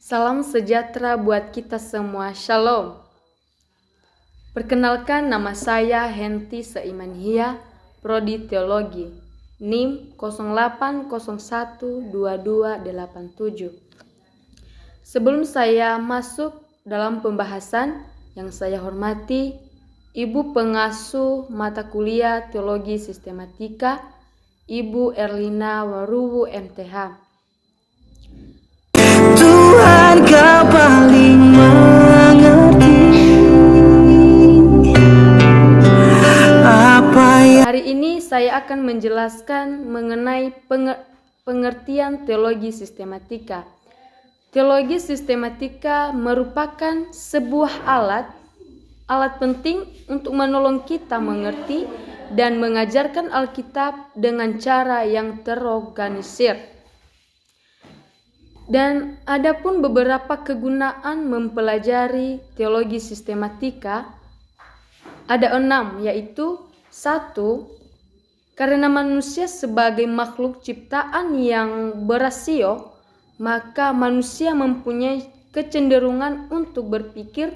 Salam sejahtera buat kita semua. Shalom. Perkenalkan, nama saya Henti Seimanhia, Prodi Teologi, NIM 08012287. Sebelum saya masuk dalam pembahasan, yang saya hormati Ibu Pengasuh Mata Kuliah Teologi Sistematika, Ibu Erlina Waruwu MTH. Tuhan, Kau paling mengerti apa yang Hari ini saya akan menjelaskan mengenai pengertian teologi sistematika. Teologi sistematika merupakan sebuah alat penting untuk menolong kita mengerti dan mengajarkan Alkitab dengan cara yang terorganisir. Dan ada pun beberapa kegunaan mempelajari teologi sistematika. Ada 6, yaitu 1. Karena manusia sebagai makhluk ciptaan yang berasio, maka manusia mempunyai kecenderungan untuk berpikir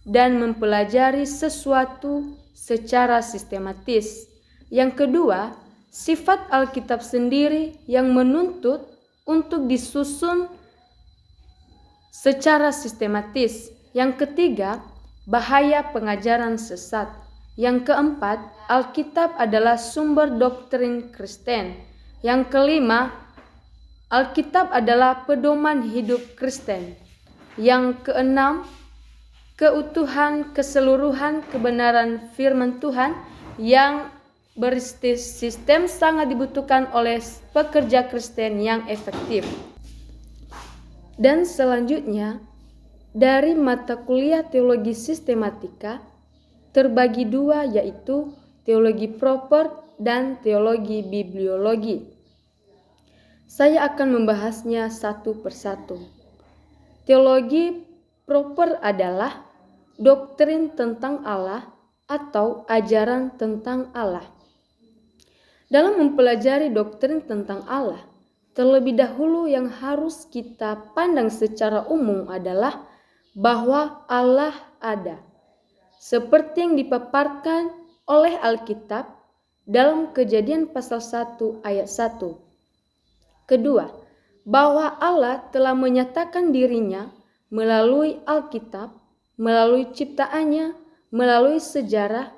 dan mempelajari sesuatu secara sistematis. Yang kedua, sifat Alkitab sendiri yang menuntut untuk disusun secara sistematis. Yang ketiga, bahaya pengajaran sesat. Yang keempat, Alkitab adalah sumber doktrin Kristen. Yang kelima, Alkitab adalah pedoman hidup Kristen. Yang keenam, keutuhan keseluruhan kebenaran firman Tuhan yang bersistem sangat dibutuhkan oleh pekerja Kristen yang efektif. Dan selanjutnya, dari mata kuliah teologi sistematika terbagi 2, yaitu teologi proper dan teologi bibliologi. Saya akan membahasnya satu persatu. Teologi proper adalah doktrin tentang Allah atau ajaran tentang Allah. Dalam mempelajari doktrin tentang Allah, terlebih dahulu yang harus kita pandang secara umum adalah bahwa Allah ada, seperti yang dipaparkan oleh Alkitab dalam Kejadian pasal 1 ayat 1. Kedua, bahwa Allah telah menyatakan dirinya melalui Alkitab, melalui ciptaannya, melalui sejarah,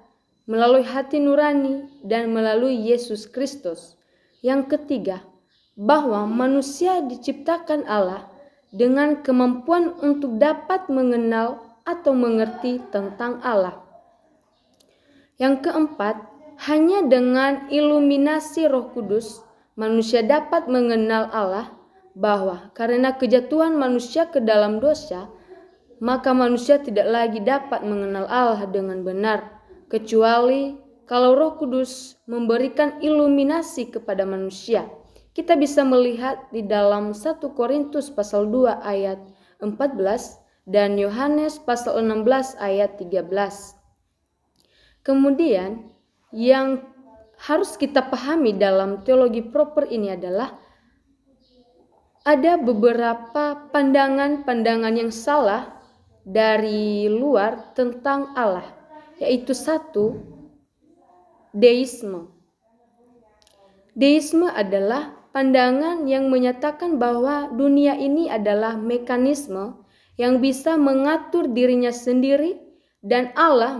melalui hati nurani, dan melalui Yesus Kristus. Yang ketiga, bahwa manusia diciptakan Allah dengan kemampuan untuk dapat mengenal atau mengerti tentang Allah. Yang keempat, hanya dengan iluminasi Roh Kudus manusia dapat mengenal Allah, bahwa karena kejatuhan manusia ke dalam dosa, maka manusia tidak lagi dapat mengenal Allah dengan benar, kecuali kalau Roh Kudus memberikan iluminasi kepada manusia. Kita bisa melihat di dalam 1 Korintus pasal 2 ayat 14 dan Yohanes pasal 16 ayat 13. Kemudian yang harus kita pahami dalam teologi proper ini adalah ada beberapa pandangan-pandangan yang salah dari luar tentang Allah, yaitu 1, deisme. Deisme adalah pandangan yang menyatakan bahwa dunia ini adalah mekanisme yang bisa mengatur dirinya sendiri dan Allah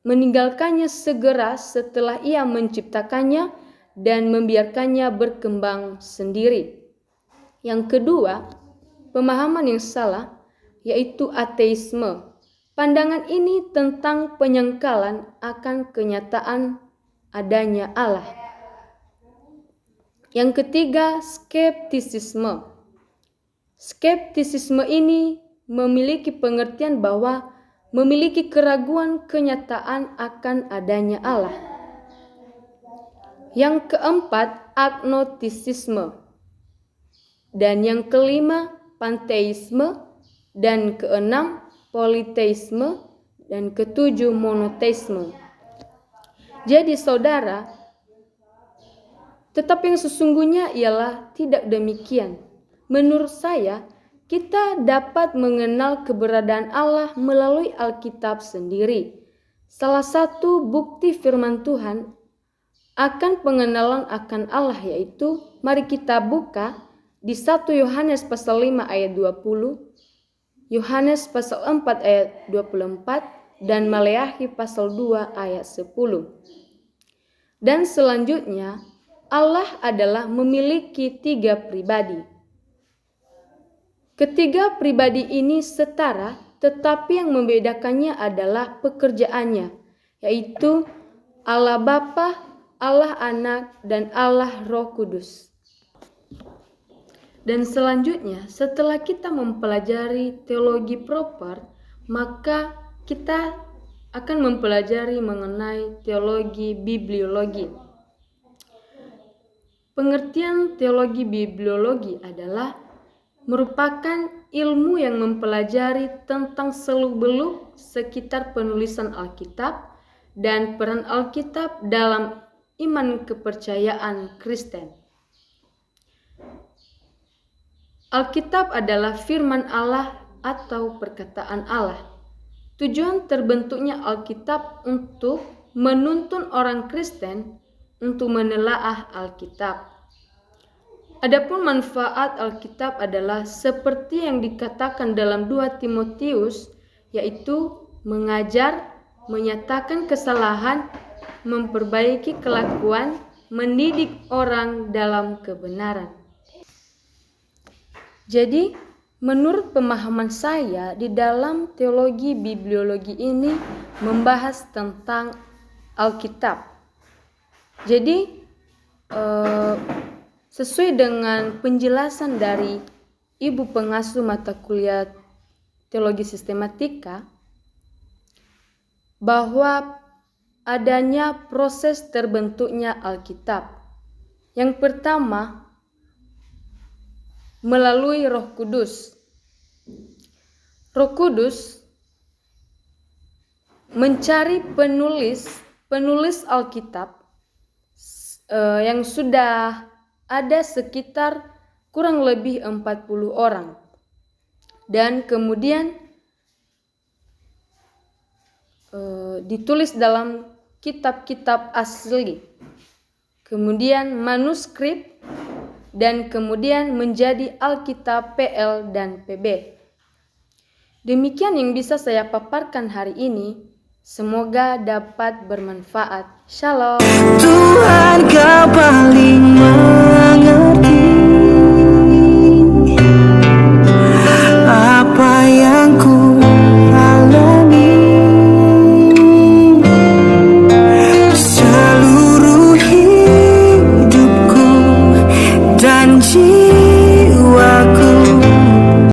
meninggalkannya segera setelah ia menciptakannya dan membiarkannya berkembang sendiri. Yang kedua, pemahaman yang salah, yaitu ateisme. Pandangan ini tentang penyangkalan akan kenyataan adanya Allah. Yang ketiga, skeptisisme. Skeptisisme ini memiliki pengertian bahwa memiliki keraguan kenyataan akan adanya Allah. Yang keempat, agnostisisme. Dan yang kelima, panteisme. Dan keenam, politeisme. Dan ketujuh, monoteisme. Jadi saudara, tetapi yang sesungguhnya ialah tidak demikian. menurut saya kita dapat mengenal keberadaan Allah melalui Alkitab sendiri. Salah satu bukti firman Tuhan akan pengenalan akan Allah yaitu, mari kita buka di 1 Yohanes pasal 5 ayat 20, Yohanes pasal 4 ayat 24, dan Maleakhi pasal 2 ayat 10. Dan selanjutnya, Allah adalah memiliki 3 pribadi. Ketiga pribadi ini setara, tetapi yang membedakannya adalah pekerjaannya, yaitu Allah Bapa, Allah Anak, dan Allah Roh Kudus. Dan selanjutnya, setelah kita mempelajari teologi proper, maka kita akan mempelajari mengenai teologi bibliologi. Pengertian teologi bibliologi adalah merupakan ilmu yang mempelajari tentang seluk-beluk sekitar penulisan Alkitab dan peran Alkitab dalam iman kepercayaan Kristen. Alkitab adalah firman Allah atau perkataan Allah. Tujuan terbentuknya Alkitab untuk menuntun orang Kristen untuk menelaah Alkitab. Adapun manfaat Alkitab adalah seperti yang dikatakan dalam 2 Timotius, yaitu mengajar, menyatakan kesalahan, memperbaiki kelakuan, mendidik orang dalam kebenaran. Jadi, menurut pemahaman saya, di dalam teologi bibliologi ini membahas tentang Alkitab. Jadi, sesuai dengan penjelasan dari Ibu Pengasuh Mata Kuliah Teologi Sistematika, bahwa adanya proses terbentuknya Alkitab. Yang pertama, melalui Roh Kudus. Roh Kudus mencari penulis Alkitab yang sudah ada sekitar kurang lebih 40 orang. Dan kemudian ditulis dalam kitab-kitab asli. Kemudian manuskrip dan kemudian menjadi Alkitab PL dan PB. Demikian yang bisa saya paparkan hari ini. Semoga dapat bermanfaat. Shalom. Tuhan kau paling